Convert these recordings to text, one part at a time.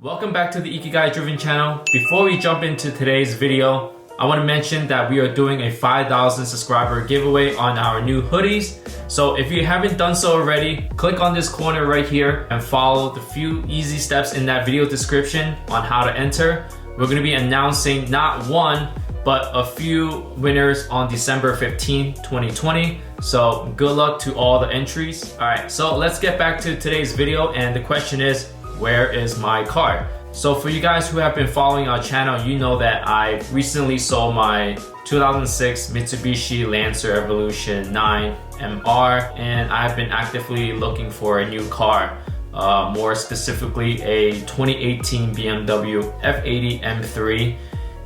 Welcome back to the Ikigai Driven channel. Before we jump into today's video, I want to mention that we are doing a 5,000 subscriber giveaway on our new hoodies. So if you haven't done so already, click on this corner right here and follow the few easy steps in that video description on how to enter. We're going to be announcing not one, but a few winners on December 15, 2020. So good luck to all the entries. All right, so let's get back to today's video. And the question is, where is my car? So for you guys who have been following our channel, you know that I recently sold my 2006 Mitsubishi Lancer Evolution 9 MR, and I've been actively looking for a new car. More specifically, a 2018 BMW F80 M3.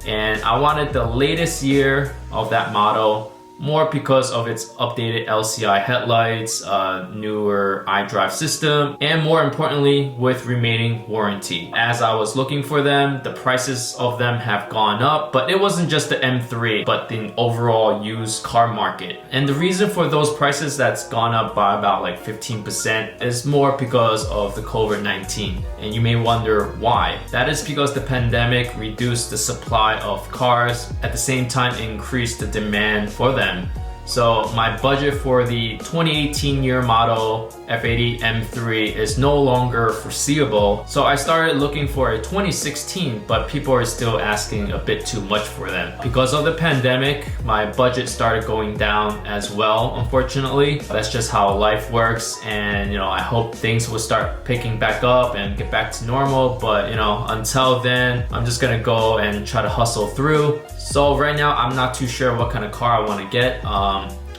And I wanted the latest year of that model, more because of its updated LCI headlights, newer iDrive system, and more importantly, with remaining warranty. As I was looking for them, the prices of them have gone up, but it wasn't just the M3, but the overall used car market. And the reason for those prices that's gone up by about like 15% is more because of the COVID-19. And you may wonder why. That is because the pandemic reduced the supply of cars, at the same time increased the demand for them. So my budget for the 2018 year model F80 M3 is no longer foreseeable. So I started looking for a 2016, but people are still asking a bit too much for them. Because of the pandemic, my budget started going down as well, unfortunately. That's just how life works. And I hope things will start picking back up and get back to normal. But until then, I'm just gonna go and try to hustle through. So right now, I'm not too sure what kind of car I want to get.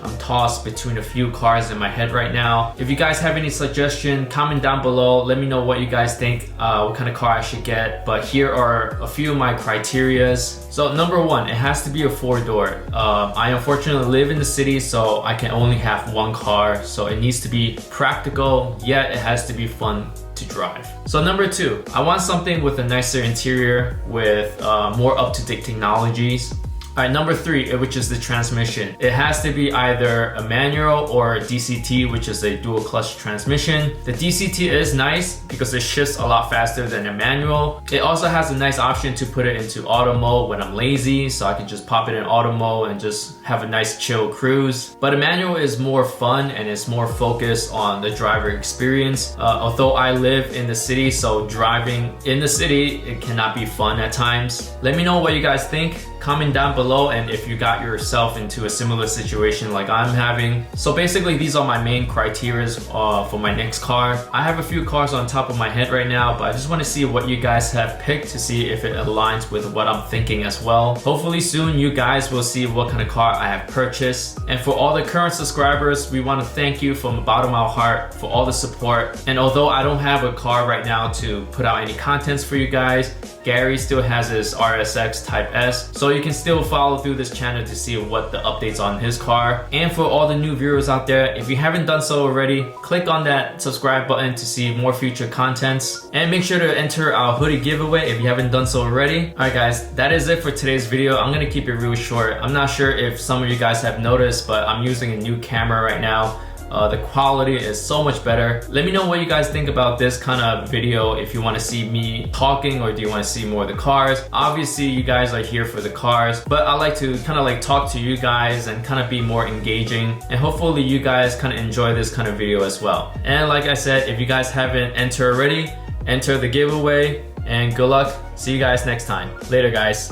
I'm tossed between a few cars in my head right now. If you guys have any suggestion, comment down below. Let me know what you guys think, what kind of car I should get. But here are a few of my criterias. So number one, it has to be a four-door. I unfortunately live in the city, so I can only have one car. So it needs to be practical, yet it has to be fun to drive. So number two, I want something with a nicer interior with more up-to-date technologies. Alright, number three, which is the transmission. It has to be either a manual or a DCT, which is a dual clutch transmission. The DCT is nice because it shifts a lot faster than a manual. It also has a nice option to put it into auto mode when I'm lazy, so I can just pop it in auto mode and just have a nice chill cruise. But a manual is more fun and it's more focused on the driver experience. Although I live in the city, so driving in the city, it cannot be fun at times. Let me know what you guys think. Comment down below, and if you got yourself into a similar situation like I'm having. So basically, these are my main criteria for my next car. I have a few cars on top of my head right now, but I just want to see what you guys have picked to see if it aligns with what I'm thinking as well. Hopefully soon you guys will see what kind of car I have purchased. And for all the current subscribers, we want to thank you from the bottom of our heart for all the support. And although I don't have a car right now to put out any contents for you guys, Gary still has his RSX Type S, so you can still follow through this channel to see what the updates on his car. And for all the new viewers out there, if you haven't done so already, click on that subscribe button to see more future contents. And make sure to enter our hoodie giveaway if you haven't done so already. Alright guys, that is it for today's video. I'm gonna keep it real short. I'm not sure if some of you guys have noticed, but I'm using a new camera right now. The quality is so much better. Let me know what you guys think about this kind of video. If you want to see me talking or do you want to see more of the cars. Obviously you guys are here for the cars, but I like to kind of like talk to you guys and kind of be more engaging, and hopefully you guys kind of enjoy this kind of video as well. And like I said, if you guys haven't entered already, enter the giveaway, and good luck. See you guys next time. Later guys.